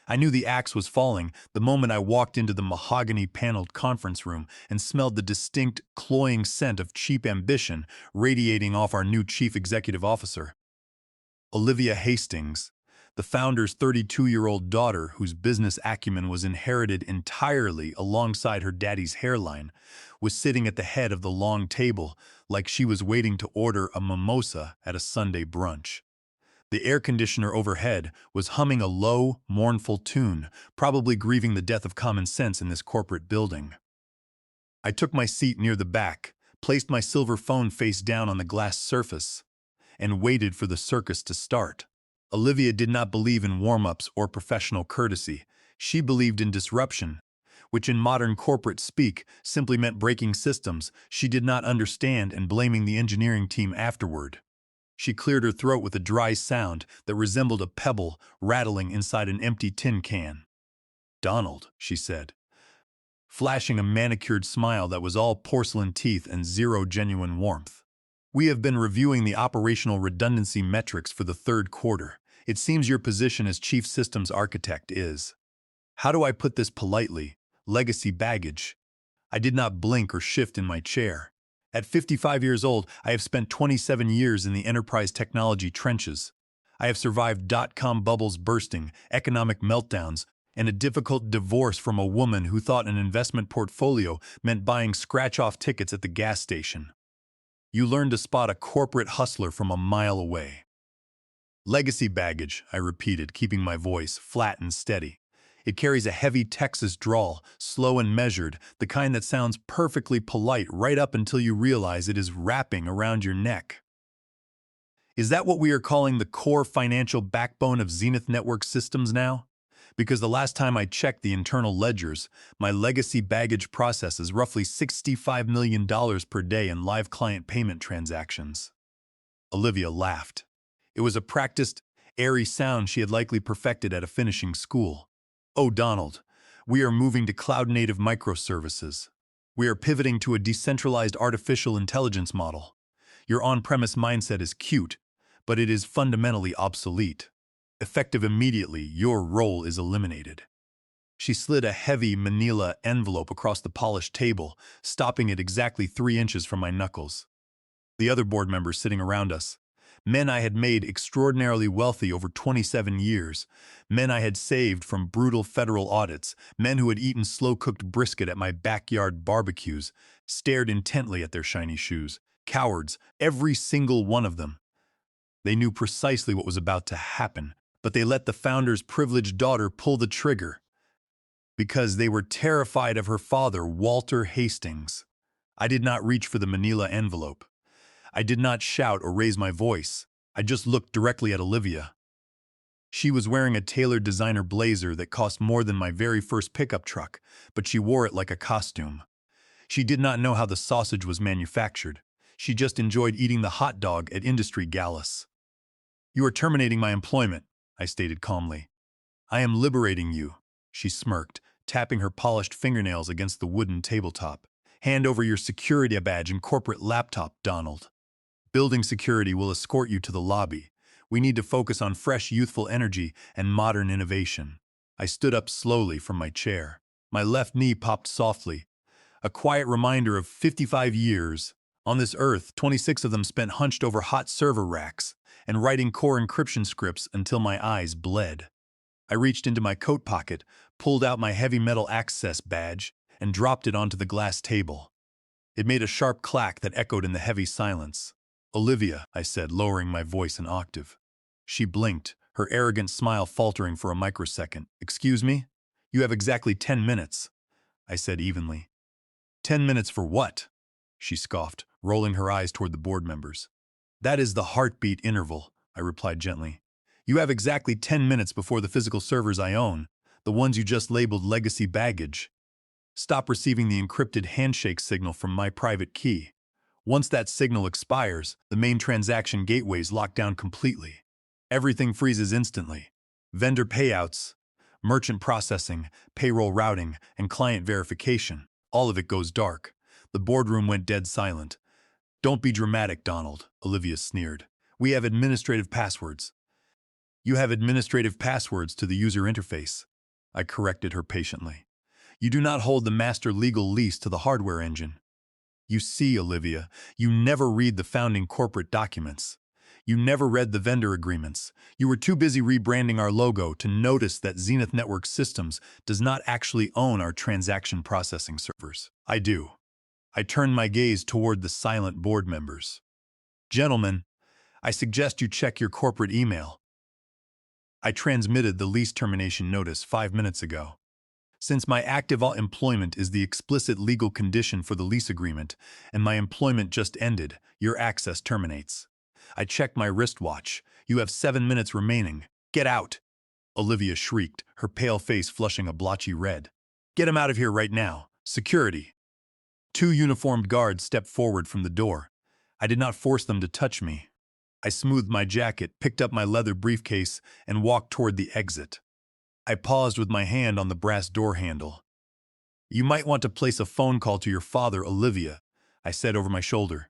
I knew the axe was falling the moment I walked into the mahogany-paneled conference room and smelled the distinct, cloying scent of cheap ambition radiating off our new chief executive officer. Olivia Hastings, the founder's 32-year-old daughter whose business acumen was inherited entirely alongside her daddy's hairline, was sitting at the head of the long table like she was waiting to order a mimosa at a Sunday brunch. The air conditioner overhead was humming a low, mournful tune, probably grieving the death of common sense in this corporate building. I took my seat near the back, placed my silver phone face down on the glass surface, and waited for the circus to start. Olivia did not believe in warm-ups or professional courtesy. She believed in disruption, which in modern corporate speak simply meant breaking systems she did not understand and blaming the engineering team afterward. She cleared her throat with a dry sound that resembled a pebble rattling inside an empty tin can. "Donald," she said, flashing a manicured smile that was all porcelain teeth and zero genuine warmth. "We have been reviewing the operational redundancy metrics for the third quarter. It seems your position as chief systems architect is, how do I put this politely, legacy baggage." I did not blink or shift in my chair. At 55 years old, I have spent 27 years in the enterprise technology trenches. I have survived dot-com bubbles bursting, economic meltdowns, and a difficult divorce from a woman who thought an investment portfolio meant buying scratch-off tickets at the gas station. You learn to spot a corporate hustler from a mile away. "Legacy baggage," I repeated, keeping my voice flat and steady. It carries a heavy Texas drawl, slow and measured, the kind that sounds perfectly polite right up until you realize it is wrapping around your neck. Is that what we are calling the core financial backbone of Zenith Network Systems now? Because the last time I checked the internal ledgers, my legacy baggage processes roughly $65 million per day in live client payment transactions. Olivia laughed. It was a practiced, airy sound she had likely perfected at a finishing school. "Oh, Donald, we are moving to cloud-native microservices. We are pivoting to a decentralized artificial intelligence model. Your on-premise mindset is cute, but it is fundamentally obsolete. Effective immediately, your role is eliminated." She slid a heavy manila envelope across the polished table, stopping it exactly 3 inches from my knuckles. The other board members sitting around us, men I had made extraordinarily wealthy over 27 years, men I had saved from brutal federal audits, men who had eaten slow-cooked brisket at my backyard barbecues, stared intently at their shiny shoes. Cowards, every single one of them. They knew precisely what was about to happen, but they let the founder's privileged daughter pull the trigger because they were terrified of her father, Walter Hastings. I did not reach for the manila envelope. I did not shout or raise my voice. I just looked directly at Olivia. She was wearing a tailored designer blazer that cost more than my very first pickup truck, but she wore it like a costume. She did not know how the sausage was manufactured. She just enjoyed eating the hot dog at industry galas. "You are terminating my employment," I stated calmly. "I am liberating you," she smirked, tapping her polished fingernails against the wooden tabletop. "Hand over your security badge and corporate laptop, Donald. Building security will escort you to the lobby. We need to focus on fresh, youthful energy and modern innovation." I stood up slowly from my chair. My left knee popped softly, a quiet reminder of 55 years. On this earth, 26 of them spent hunched over hot server racks and writing core encryption scripts until my eyes bled. I reached into my coat pocket, pulled out my heavy metal access badge, and dropped it onto the glass table. It made a sharp clack that echoed in the heavy silence. "Olivia," I said, lowering my voice an octave. She blinked, her arrogant smile faltering for a microsecond. "Excuse me? You have exactly 10 minutes, I said evenly. "10 minutes for what?" she scoffed, rolling her eyes toward the board members. "That is the heartbeat interval," I replied gently. "You have exactly 10 minutes before the physical servers I own, the ones you just labeled legacy baggage, stop receiving the encrypted handshake signal from my private key. Once that signal expires, the main transaction gateways lock down completely. Everything freezes instantly. Vendor payouts, merchant processing, payroll routing, and client verification. All of it goes dark." The boardroom went dead silent. "Don't be dramatic, Donald," Olivia sneered. "We have administrative passwords." "You have administrative passwords to the user interface. I corrected her patiently. You do not hold the master legal lease to the hardware engine. You see, Olivia, you never read the founding corporate documents. You never read the vendor agreements. You were too busy rebranding our logo to notice that Zenith Network Systems does not actually own our transaction processing servers. I do. I turned my gaze toward the silent board members. Gentlemen, I suggest you check your corporate email. I transmitted the lease termination notice 5 minutes ago. Since my active employment is the explicit legal condition for the lease agreement, and my employment just ended, your access terminates. I checked my wristwatch. You have 7 minutes remaining. Get out! Olivia shrieked, her pale face flushing a blotchy red. Get him out of here right now. Security. 2 uniformed guards stepped forward from the door. I did not force them to touch me. I smoothed my jacket, picked up my leather briefcase, and walked toward the exit. I paused with my hand on the brass door handle. You might want to place a phone call to your father, Olivia, I said over my shoulder.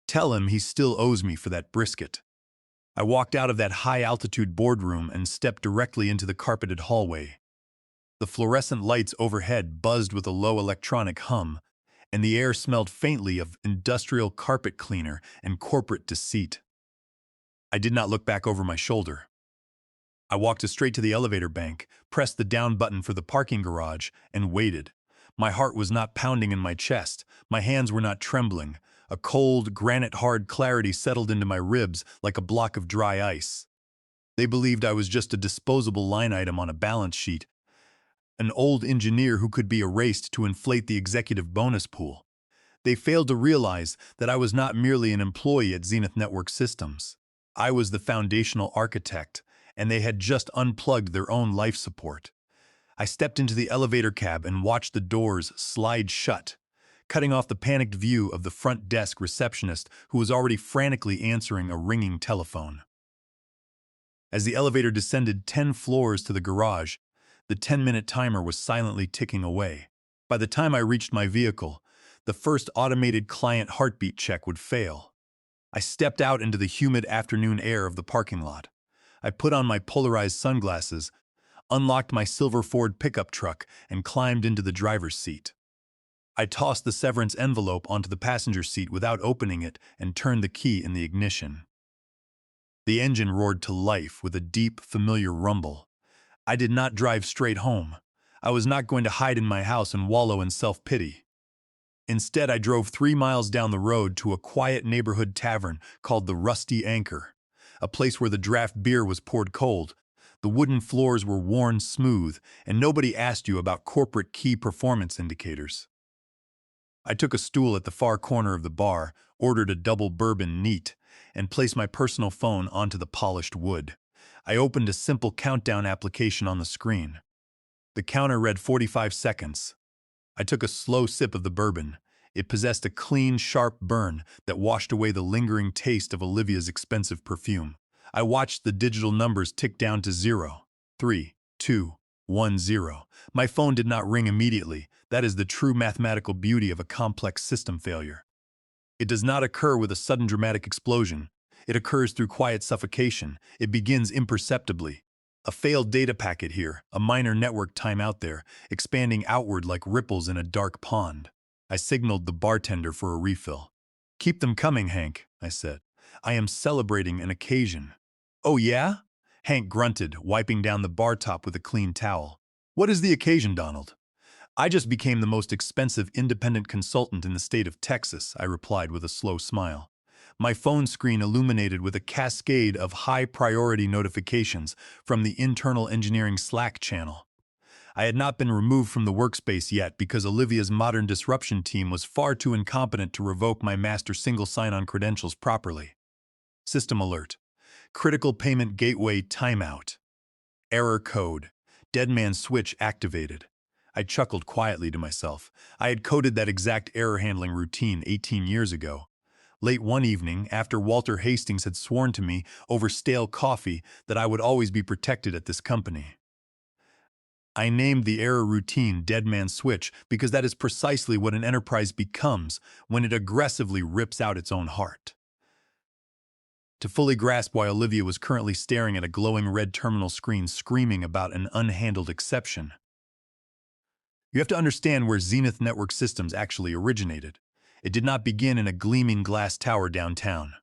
Tell him he still owes me for that brisket. I walked out of that high-altitude boardroom and stepped directly into the carpeted hallway. The fluorescent lights overhead buzzed with a low electronic hum, and the air smelled faintly of industrial carpet cleaner and corporate deceit. I did not look back over my shoulder. I walked straight to the elevator bank, pressed the down button for the parking garage, and waited. My heart was not pounding in my chest. My hands were not trembling. A cold, granite-hard clarity settled into my ribs like a block of dry ice. They believed I was just a disposable line item on a balance sheet, an old engineer who could be erased to inflate the executive bonus pool. They failed to realize that I was not merely an employee at Zenith Network Systems. I was the foundational architect, and they had just unplugged their own life support. I stepped into the elevator cab and watched the doors slide shut, cutting off the panicked view of the front desk receptionist who was already frantically answering a ringing telephone. As the elevator descended 10 floors to the garage, the 10-minute timer was silently ticking away. By the time I reached my vehicle, the first automated client heartbeat check would fail. I stepped out into the humid afternoon air of the parking lot. I put on my polarized sunglasses, unlocked my silver Ford pickup truck, and climbed into the driver's seat. I tossed the severance envelope onto the passenger seat without opening it and turned the key in the ignition. The engine roared to life with a deep, familiar rumble. I did not drive straight home. I was not going to hide in my house and wallow in self-pity. Instead, I drove 3 miles down the road to a quiet neighborhood tavern called the Rusty Anchor, a place where the draft beer was poured cold, the wooden floors were worn smooth, and nobody asked you about corporate key performance indicators. I took a stool at the far corner of the bar, ordered a double bourbon neat, and placed my personal phone onto the polished wood. I opened a simple countdown application on the screen. The counter read 45 seconds. I took a slow sip of the bourbon. It possessed a clean, sharp burn that washed away the lingering taste of Olivia's expensive perfume. I watched the digital numbers tick down to 0, 3, 2, 1, 0. My phone did not ring immediately. That is the true mathematical beauty of a complex system failure. It does not occur with a sudden dramatic explosion. It occurs through quiet suffocation. It begins imperceptibly. A failed data packet here, a minor network timeout there, expanding outward like ripples in a dark pond. I signaled the bartender for a refill. Keep them coming, Hank, I said. I am celebrating an occasion. Oh yeah? Hank grunted, wiping down the bar top with a clean towel. What is the occasion, Donald? I just became the most expensive independent consultant in the state of Texas, I replied with a slow smile. My phone screen illuminated with a cascade of high-priority notifications from the internal engineering Slack channel. I had not been removed from the workspace yet because Olivia's modern disruption team was far too incompetent to revoke my master single sign-on credentials properly. System alert. Critical payment gateway timeout. Error code. Deadman switch activated. I chuckled quietly to myself. I had coded that exact error handling routine 18 years ago. Late one evening, after Walter Hastings had sworn to me over stale coffee that I would always be protected at this company. I named the error routine Deadman Switch because that is precisely what an enterprise becomes when it aggressively rips out its own heart. to fully grasp why Olivia was currently staring at a glowing red terminal screen screaming about an unhandled exception. You have to understand where Zenith Network Systems actually originated. It did not begin in a gleaming glass tower downtown.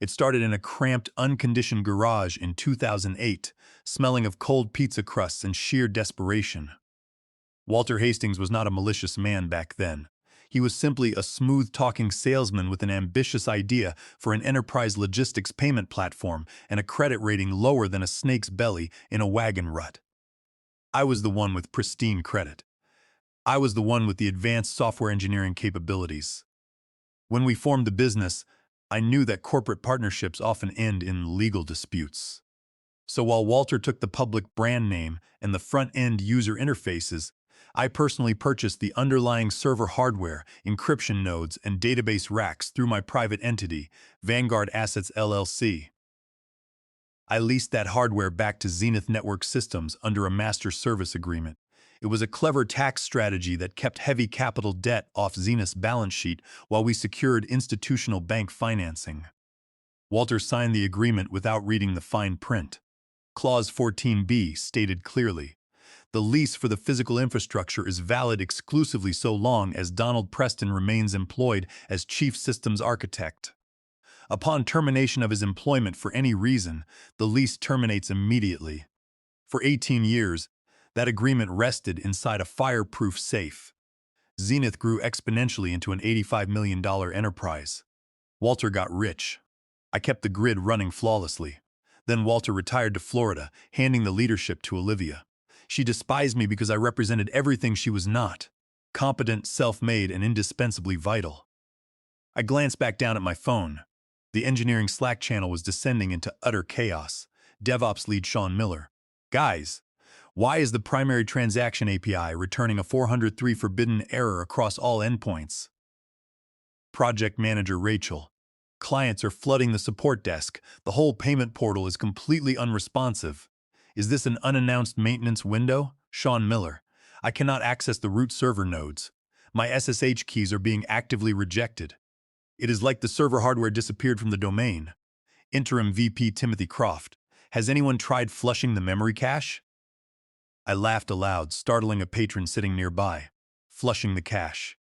It started in a cramped, unconditioned garage in 2008, smelling of cold pizza crusts and sheer desperation. Walter Hastings was not a malicious man back then. He was simply a smooth-talking salesman with an ambitious idea for an enterprise logistics payment platform and a credit rating lower than a snake's belly in a wagon rut. I was the one with pristine credit. I was the one with the advanced software engineering capabilities. When we formed the business, I knew that corporate partnerships often end in legal disputes. So while Walter took the public brand name and the front-end user interfaces, I personally purchased the underlying server hardware, encryption nodes, and database racks through my private entity, Vanguard Assets LLC. I leased that hardware back to Zenith Network Systems under a master service agreement. It was a clever tax strategy that kept heavy capital debt off Zenith's balance sheet while we secured institutional bank financing. Walter signed the agreement without reading the fine print. Clause 14b stated clearly, "The lease for the physical infrastructure is valid exclusively so long as Donald Preston remains employed as Chief Systems Architect. Upon termination of his employment for any reason, the lease terminates immediately." For 18 years, that agreement rested inside a fireproof safe. Zenith grew exponentially into an $85 million enterprise. Walter got rich. I kept the grid running flawlessly. Then Walter retired to Florida, handing the leadership to Olivia. She despised me because I represented everything she was not: competent, self-made, and indispensably vital. I glanced back down at my phone. The engineering Slack channel was descending into utter chaos. DevOps lead Sean Miller: "Guys, why is the primary transaction API returning a 403 forbidden error across all endpoints?" Project manager Rachel: "Clients are flooding the support desk. The whole payment portal is completely unresponsive." "Is this an unannounced maintenance window?" Sean Miller: "I cannot access the root server nodes. My SSH keys are being actively rejected. It is like the server hardware disappeared from the domain." Interim VP Timothy Croft: "Has anyone tried flushing the memory cache?" I laughed aloud, startling a patron sitting nearby. Flushing the cache.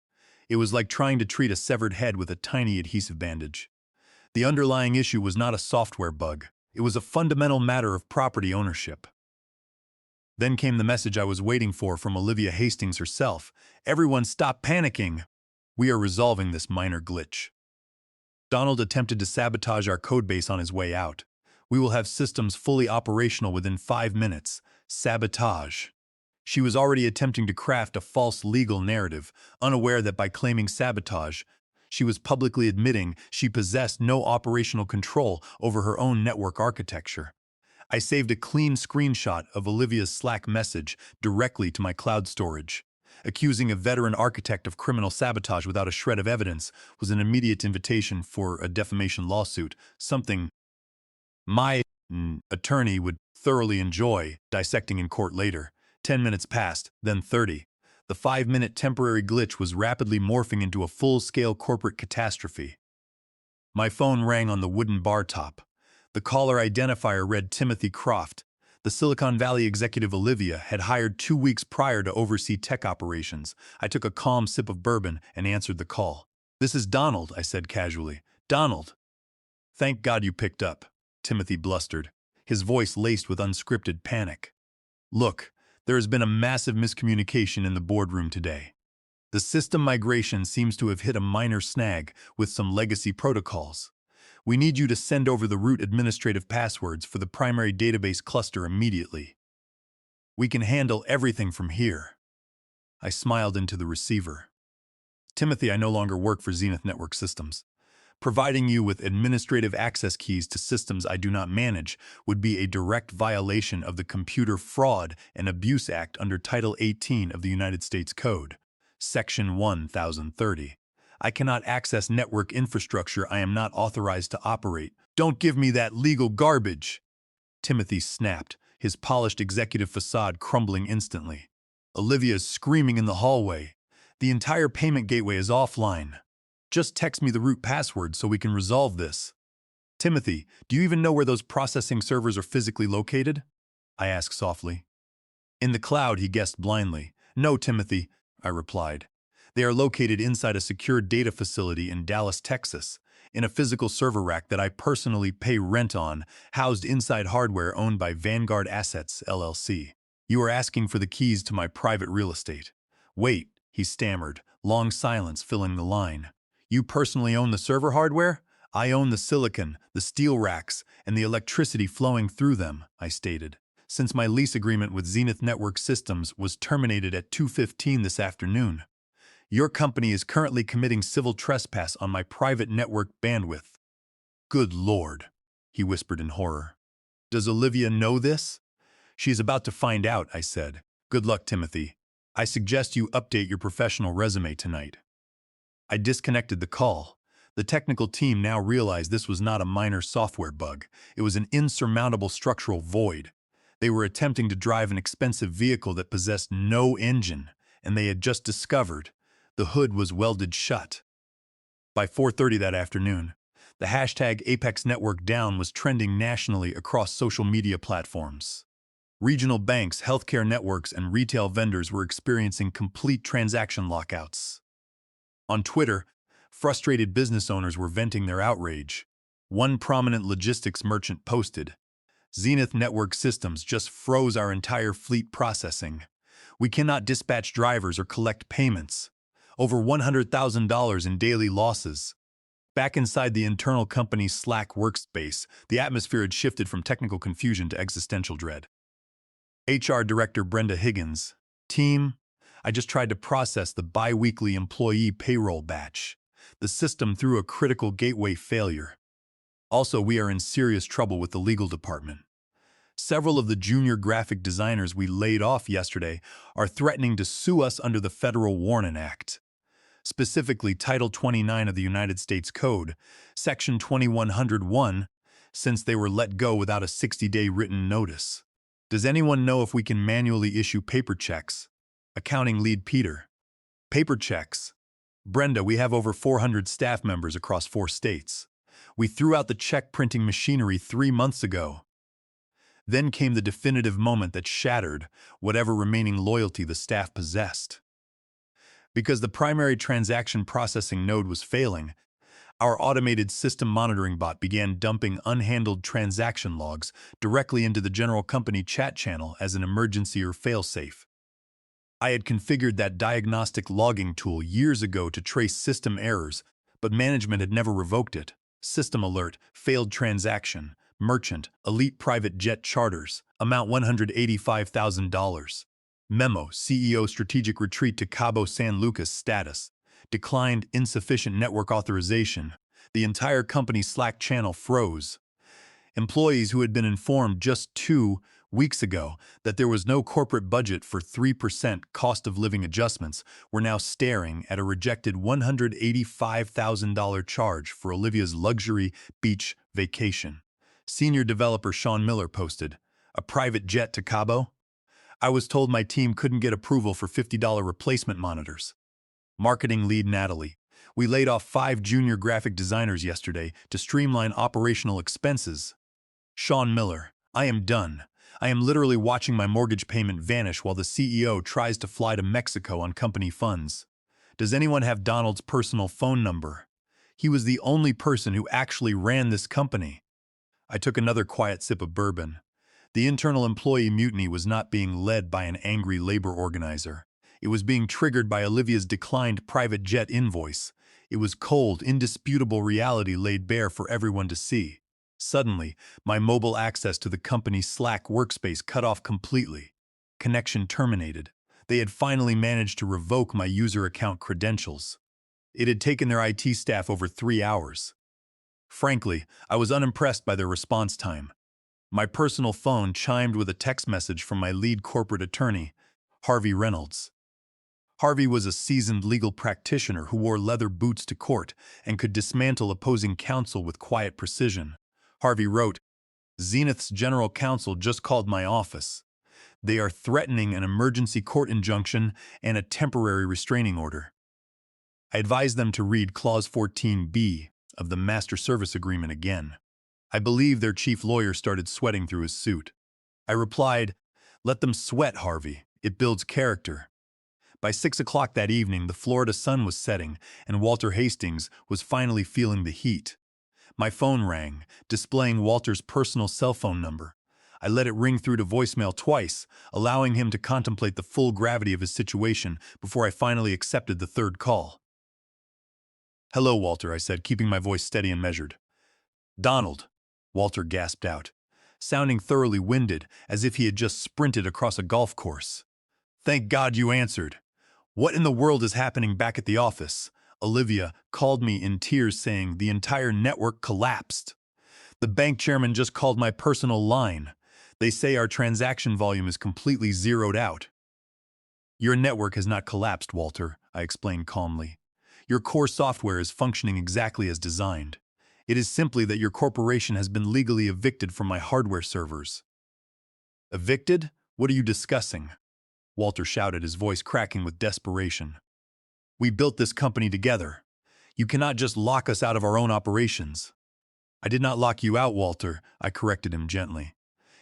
It was like trying to treat a severed head with a tiny adhesive bandage. The underlying issue was not a software bug. It was a fundamental matter of property ownership. Then came the message I was waiting for from Olivia Hastings herself. "Everyone stop panicking. We are resolving this minor glitch. Donald attempted to sabotage our codebase on his way out. We will have systems fully operational within 5 minutes. Sabotage." She was already attempting to craft a false legal narrative, unaware that by claiming sabotage, she was publicly admitting she possessed no operational control over her own network architecture. I saved a clean screenshot of Olivia's Slack message directly to my cloud storage. Accusing a veteran architect of criminal sabotage without a shred of evidence was an immediate invitation for a defamation lawsuit, something my attorney would thoroughly enjoy dissecting in court later. 10 minutes passed, then 30. The 5-minute temporary glitch was rapidly morphing into a full-scale corporate catastrophe. My phone rang on the wooden bar top. The caller identifier read Timothy Croft. The Silicon Valley executive Olivia had hired 2 weeks prior to oversee tech operations. I took a calm sip of bourbon and answered the call. "This is Donald," I said casually. "Donald." "Thank God you picked up," Timothy blustered, his voice laced with unscripted panic. "Look, there has been a massive miscommunication in the boardroom today. The system migration seems to have hit a minor snag with some legacy protocols. We need you to send over the root administrative passwords for the primary database cluster immediately. We can handle everything from here." I smiled into the receiver. "Timothy, I no longer work for Zenith Network Systems. Providing you with administrative access keys to systems I do not manage would be a direct violation of the Computer Fraud and Abuse Act under Title 18 of the United States Code, Section 1030. I cannot access network infrastructure I am not authorized to operate. Don't give me that legal garbage." Timothy snapped, his polished executive facade crumbling instantly. Olivia is screaming in the hallway. "The entire payment gateway is offline. Just text me the root password so we can resolve this." Timothy, do you even know where those processing servers are physically located? I asked softly. In the cloud, he guessed blindly. No, Timothy, I replied. They are located inside a secure data facility in Dallas, Texas, in a physical server rack that I personally pay rent on, housed inside hardware owned by Vanguard Assets, LLC. You are asking for the keys to my private real estate. Wait, he stammered, long silence filling the line. You personally own the server hardware? I own the silicon, the steel racks, and the electricity flowing through them, I stated. Since my lease agreement with Zenith Network Systems was terminated at 2:15 this afternoon. Your company is currently committing civil trespass on my private network bandwidth. Good Lord, he whispered in horror. Does Olivia know this? She is about to find out, I said. Good luck, Timothy. I suggest you update your professional resume tonight. I disconnected the call. The technical team now realized this was not a minor software bug. It was an insurmountable structural void. They were attempting to drive an expensive vehicle that possessed no engine, and they had just discovered the hood was welded shut. By 4:30 that afternoon, the hashtag Apex Network Down was trending nationally across social media platforms. Regional banks, healthcare networks, and retail vendors were experiencing complete transaction lockouts. On Twitter, frustrated business owners were venting their outrage. One prominent logistics merchant posted, Zenith Network Systems just froze our entire fleet processing. We cannot dispatch drivers or collect payments. Over $100,000 in daily losses. Back inside the internal company's Slack workspace, the atmosphere had shifted from technical confusion to existential dread. HR Director Brenda Higgins, Team, I just tried to process the bi-weekly employee payroll batch. The system threw a critical gateway failure. Also, we are in serious trouble with the legal department. Several of the junior graphic designers we laid off yesterday are threatening to sue us under the Federal Warning Act. Specifically Title 29 of the United States Code, Section 2101, since they were let go without a 60-day written notice. Does anyone know if we can manually issue paper checks? Accounting lead Peter. Paper checks. Brenda, we have over 400 staff members across 4 states. We threw out the check printing machinery 3 months ago. Then came the definitive moment that shattered whatever remaining loyalty the staff possessed. Because the primary transaction processing node was failing, our automated system monitoring bot began dumping unhandled transaction logs directly into the general company chat channel as an emergency or failsafe. I had configured that diagnostic logging tool years ago to trace system errors, but management had never revoked it. System alert, failed transaction, merchant, elite private jet charters, amount $185,000. Memo, CEO strategic retreat to Cabo San Lucas status. Declined insufficient network authorization. The entire company's Slack channel froze. Employees who had been informed just 2 weeks ago that there was no corporate budget for 3% cost of living adjustments were now staring at a rejected $185,000 charge for Olivia's luxury beach vacation. Senior developer Sean Miller posted, a private jet to Cabo? I was told my team couldn't get approval for $50 replacement monitors. Marketing lead Natalie. We laid off 5 junior graphic designers yesterday to streamline operational expenses. Sean Miller. I am done. I am literally watching my mortgage payment vanish while the CEO tries to fly to Mexico on company funds. Does anyone have Donald's personal phone number? He was the only person who actually ran this company. I took another quiet sip of bourbon. The internal employee mutiny was not being led by an angry labor organizer. It was being triggered by Olivia's declined private jet invoice. It was cold, indisputable reality laid bare for everyone to see. Suddenly, my mobile access to the company's Slack workspace cut off completely. Connection terminated. They had finally managed to revoke my user account credentials. It had taken their IT staff over 3 hours. Frankly, I was unimpressed by their response time. My personal phone chimed with a text message from my lead corporate attorney, Harvey Reynolds. Harvey was a seasoned legal practitioner who wore leather boots to court and could dismantle opposing counsel with quiet precision. Harvey wrote, Zenith's general counsel just called my office. They are threatening an emergency court injunction and a temporary restraining order. I advised them to read Clause 14B of the Master Service Agreement again. I believe their chief lawyer started sweating through his suit. I replied, "Let them sweat, Harvey. It builds character." By 6 o'clock that evening, the Florida sun was setting, and Walter Hastings was finally feeling the heat. My phone rang, displaying Walter's personal cell phone number. I let it ring through to voicemail twice, allowing him to contemplate the full gravity of his situation before I finally accepted the third call. "Hello, Walter," I said, keeping my voice steady and measured. "Donald," Walter gasped out, sounding thoroughly winded, as if he had just sprinted across a golf course. "Thank God you answered. What in the world is happening back at the office?" Olivia called me in tears, saying the entire network collapsed. "The bank chairman just called my personal line. They say our transaction volume is completely zeroed out." "Your network has not collapsed, Walter," I explained calmly. "Your core software is functioning exactly as designed. It is simply that your corporation has been legally evicted from my hardware servers." "Evicted? What are you discussing?" Walter shouted, his voice cracking with desperation. "We built this company together. You cannot just lock us out of our own operations." "I did not lock you out, Walter," I corrected him gently.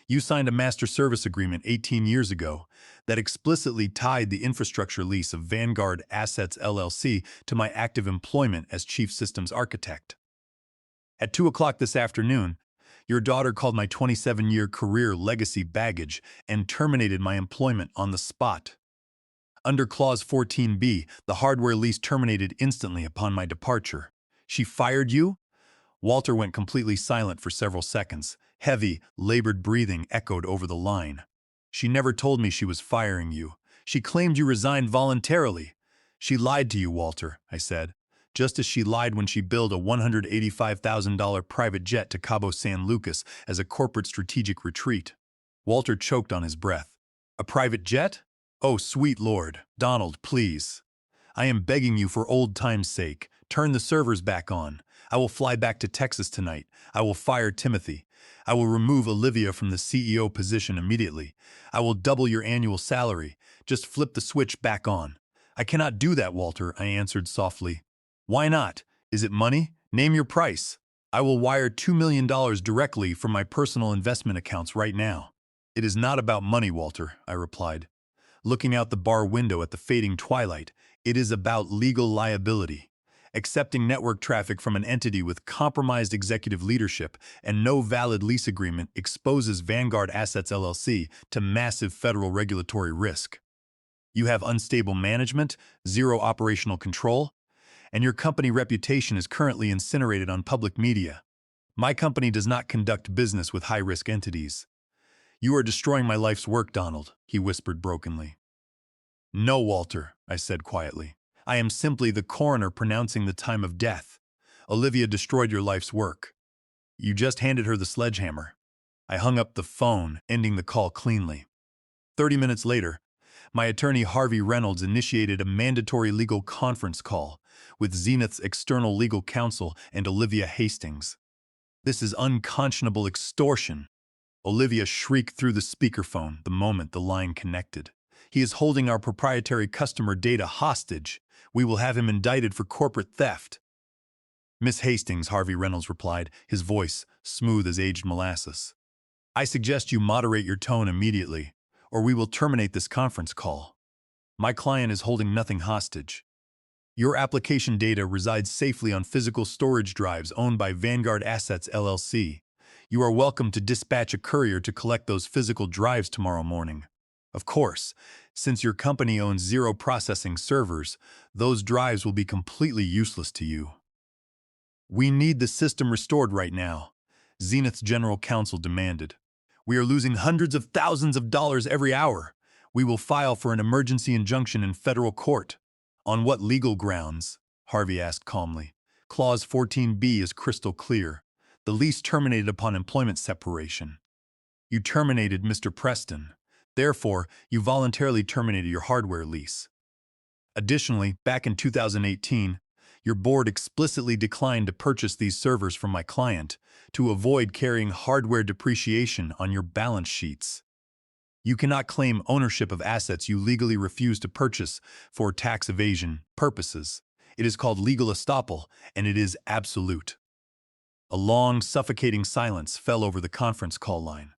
"You signed a master service agreement 18 years ago that explicitly tied the infrastructure lease of Vanguard Assets LLC to my active employment as chief systems architect. At 2 o'clock this afternoon, your daughter called my 27-year career legacy baggage and terminated my employment on the spot. Under Clause 14B, the hardware lease terminated instantly upon my departure. She fired you?" Walter went completely silent for several seconds. Heavy, labored breathing echoed over the line. "She never told me she was firing you. She claimed you resigned voluntarily." "She lied to you, Walter," I said, "just as she lied when she billed a $185,000 private jet to Cabo San Lucas as a corporate strategic retreat." Walter choked on his breath. "A private jet? Oh, sweet Lord. Donald, please. I am begging you for old time's sake. Turn the servers back on. I will fly back to Texas tonight. I will fire Timothy. I will remove Olivia from the CEO position immediately. I will double your annual salary. Just flip the switch back on." "I cannot do that, Walter," I answered softly. "Why not? Is it money? Name your price. I will wire $2 million directly from my personal investment accounts right now." "It is not about money, Walter," I replied, looking out the bar window at the fading twilight. "It is about legal liability. Accepting network traffic from an entity with compromised executive leadership and no valid lease agreement exposes Vanguard Assets LLC to massive federal regulatory risk. You have unstable management, zero operational control, and your company reputation is currently incinerated on public media. My company does not conduct business with high-risk entities." "You are destroying my life's work, Donald," he whispered brokenly. "No, Walter," I said quietly. "I am simply the coroner pronouncing the time of death. Olivia destroyed your life's work. You just handed her the sledgehammer." I hung up the phone, ending the call cleanly. 30 minutes later, my attorney Harvey Reynolds initiated a mandatory legal conference call with Zenith's external legal counsel and Olivia Hastings. "This is unconscionable extortion," Olivia shrieked through the speakerphone the moment the line connected. "He is holding our proprietary customer data hostage. We will have him indicted for corporate theft." "Miss Hastings," Harvey Reynolds replied, his voice smooth as aged molasses, "I suggest you moderate your tone immediately, or we will terminate this conference call. My client is holding nothing hostage. Your application data resides safely on physical storage drives owned by Vanguard Assets LLC. You are welcome to dispatch a courier to collect those physical drives tomorrow morning. Of course, since your company owns zero processing servers, those drives will be completely useless to you." "We need the system restored right now," Zenith's general counsel demanded. "We are losing hundreds of thousands of dollars every hour. We will file for an emergency injunction in federal court." "On what legal grounds?" Harvey asked calmly. "Clause 14B is crystal clear. The lease terminated upon employment separation. You terminated Mr. Preston. Therefore, you voluntarily terminated your hardware lease. Additionally, back in 2018, your board explicitly declined to purchase these servers from my client to avoid carrying hardware depreciation on your balance sheets. You cannot claim ownership of assets you legally refuse to purchase for tax evasion purposes. It is called legal estoppel, and it is absolute." A long, suffocating silence fell over the conference call line.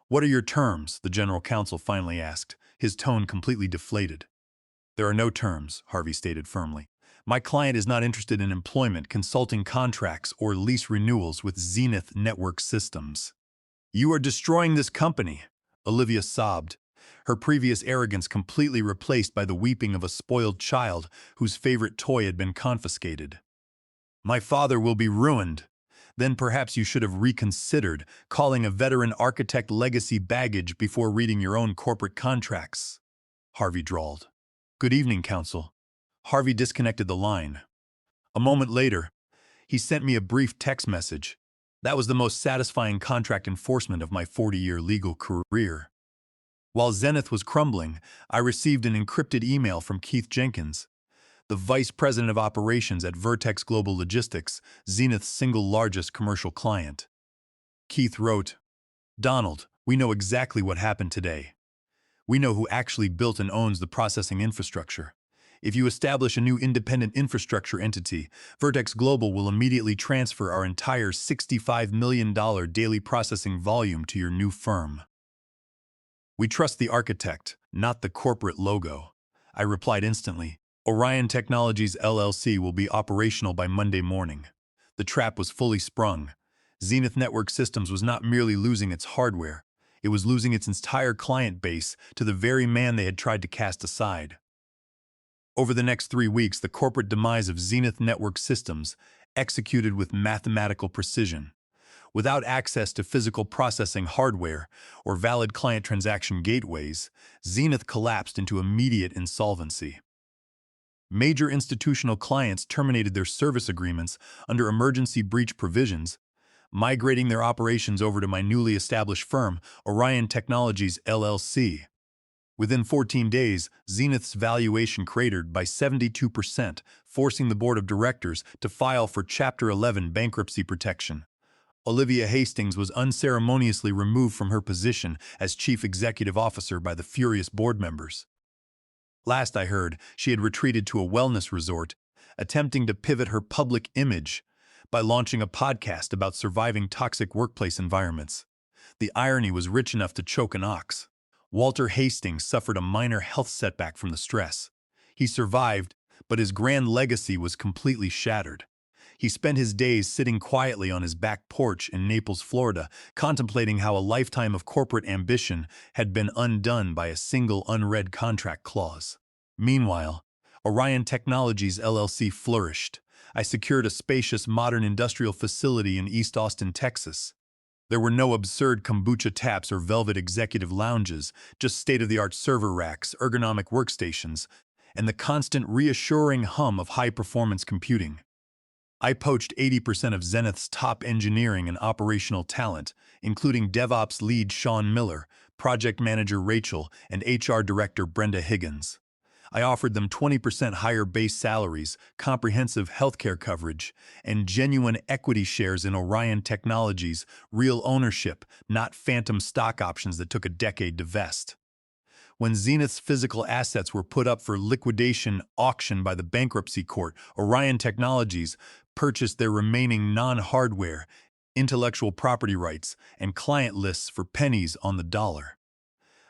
"What are your terms?" the general counsel finally asked, his tone completely deflated. "There are no terms," Harvey stated firmly. "My client is not interested in employment, consulting contracts, or lease renewals with Zenith Network Systems." "You are destroying this company," Olivia sobbed, her previous arrogance completely replaced by the weeping of a spoiled child whose favorite toy had been confiscated. "My father will be ruined." "Then perhaps you should have reconsidered calling a veteran architect legacy baggage before reading your own corporate contracts," Harvey drawled. "Good evening, counsel." Harvey disconnected the line. A moment later, he sent me a brief text message. That was the most satisfying contract enforcement of my 40-year legal career. While Zenith was crumbling, I received an encrypted email from Keith Jenkins, the vice president of operations at Vertex Global Logistics, Zenith's single largest commercial client. Keith wrote, "Donald, we know exactly what happened today. We know who actually built and owns the processing infrastructure. If you establish a new independent infrastructure entity, Vertex Global will immediately transfer our entire $65 million daily processing volume to your new firm. We trust the architect, not the corporate logo." I replied instantly, "Orion Technologies LLC will be operational by Monday morning." The trap was fully sprung. Zenith Network Systems was not merely losing its hardware, it was losing its entire client base to the very man they had tried to cast aside. Over the next 3 weeks, the corporate demise of Zenith Network Systems executed with mathematical precision. Without access to physical processing hardware or valid client transaction gateways, Zenith collapsed into immediate insolvency. Major institutional clients terminated their service agreements under emergency breach provisions, migrating their operations over to my newly established firm, Orion Technologies LLC. Within 14 days, Zenith's valuation cratered by 72%, forcing the board of directors to file for Chapter 11 bankruptcy protection. Olivia Hastings was unceremoniously removed from her position as chief executive officer by the furious board members. Last I heard, she had retreated to a wellness resort, attempting to pivot her public image by launching a podcast about surviving toxic workplace environments. The irony was rich enough to choke an ox. Walter Hastings suffered a minor health setback from the stress. He survived, but his grand legacy was completely shattered. He spent his days sitting quietly on his back porch in Naples, Florida, contemplating how a lifetime of corporate ambition had been undone by a single unread contract clause. Meanwhile, Orion Technologies LLC flourished. I secured a spacious, modern industrial facility in East Austin, Texas. There were no absurd kombucha taps or velvet executive lounges, just state-of-the-art server racks, ergonomic workstations, and the constant reassuring hum of high-performance computing. I poached 80% of Zenith's top engineering and operational talent, including DevOps lead Sean Miller, project manager Rachel, and HR director Brenda Higgins. I offered them 20% higher base salaries, comprehensive healthcare coverage, and genuine equity shares in Orion Technologies, real ownership, not phantom stock options that took a decade to vest. When Zenith's physical assets were put up for liquidation auction by the bankruptcy court, Orion Technologies purchased their remaining non-hardware, intellectual property rights, and client lists for pennies on the dollar.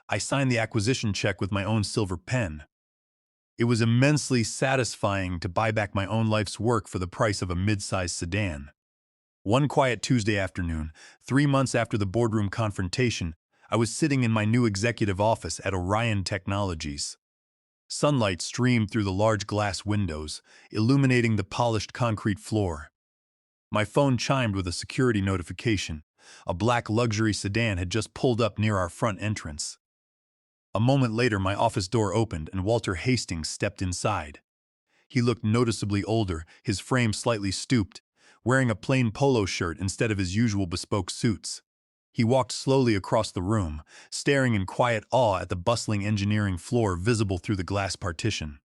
I signed the acquisition check with my own silver pen. It was immensely satisfying to buy back my own life's work for the price of a mid-sized sedan. One quiet Tuesday afternoon, 3 months after the boardroom confrontation, I was sitting in my new executive office at Orion Technologies. Sunlight streamed through the large glass windows, illuminating the polished concrete floor. My phone chimed with a security notification. A black luxury sedan had just pulled up near our front entrance. A moment later, my office door opened and Walter Hastings stepped inside. He looked noticeably older, his frame slightly stooped, wearing a plain polo shirt instead of his usual bespoke suits. He walked slowly across the room, staring in quiet awe at the bustling engineering floor visible through the glass partition.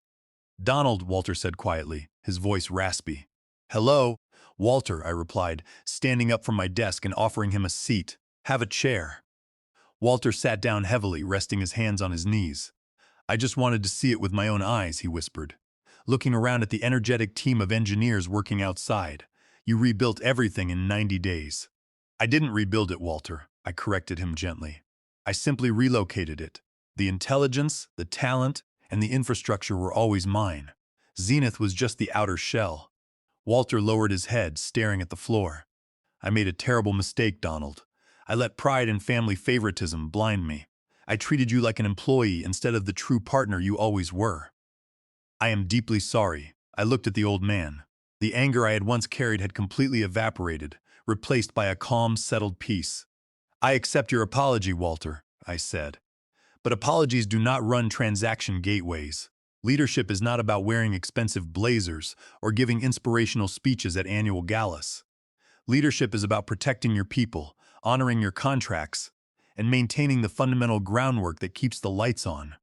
"Donald," Walter said quietly, his voice raspy. "Hello, Walter," I replied, standing up from my desk and offering him a seat. "Have a chair." Walter sat down heavily, resting his hands on his knees. "I just wanted to see it with my own eyes," he whispered, looking around at the energetic team of engineers working outside. You rebuilt everything in 90 days. I didn't rebuild it, Walter. I corrected him gently. I simply relocated it. The intelligence, the talent, and the infrastructure were always mine. Zenith was just the outer shell. Walter lowered his head, staring at the floor. I made a terrible mistake, Donald. I let pride and family favoritism blind me. I treated you like an employee instead of the true partner you always were. I am deeply sorry. I looked at the old man. The anger I had once carried had completely evaporated, replaced by a calm, settled peace. I accept your apology, Walter, I said. But apologies do not run transaction gateways. Leadership is not about wearing expensive blazers or giving inspirational speeches at annual galas. Leadership is about protecting your people, honoring your contracts, and maintaining the fundamental groundwork that keeps the lights on.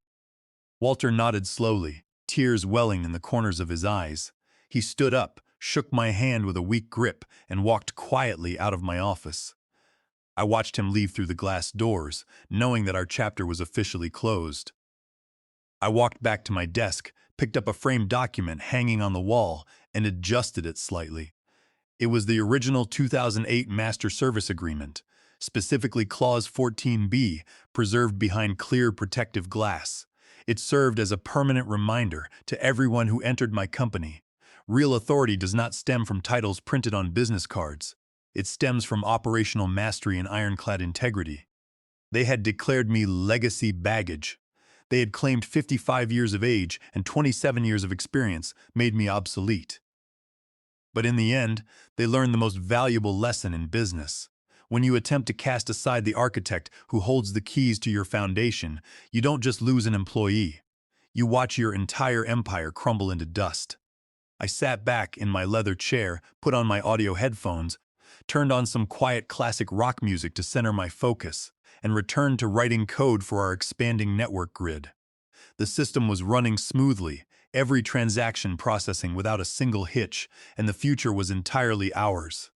Walter nodded slowly, tears welling in the corners of his eyes. He stood up, shook my hand with a weak grip, and walked quietly out of my office. I watched him leave through the glass doors, knowing that our chapter was officially closed. I walked back to my desk, picked up a framed document hanging on the wall, and adjusted it slightly. It was the original 2008 Master Service Agreement, specifically Clause 14B, preserved behind clear protective glass. It served as a permanent reminder to everyone who entered my company. Real authority does not stem from titles printed on business cards. It stems from operational mastery and ironclad integrity. They had declared me legacy baggage. They had claimed 55 years of age and 27 years of experience made me obsolete. But in the end, they learned the most valuable lesson in business. When you attempt to cast aside the architect who holds the keys to your foundation, you don't just lose an employee. You watch your entire empire crumble into dust. I sat back in my leather chair, put on my audio headphones, turned on some quiet classic rock music to center my focus, and returned to writing code for our expanding network grid. The system was running smoothly, every transaction processing without a single hitch, and the future was entirely ours.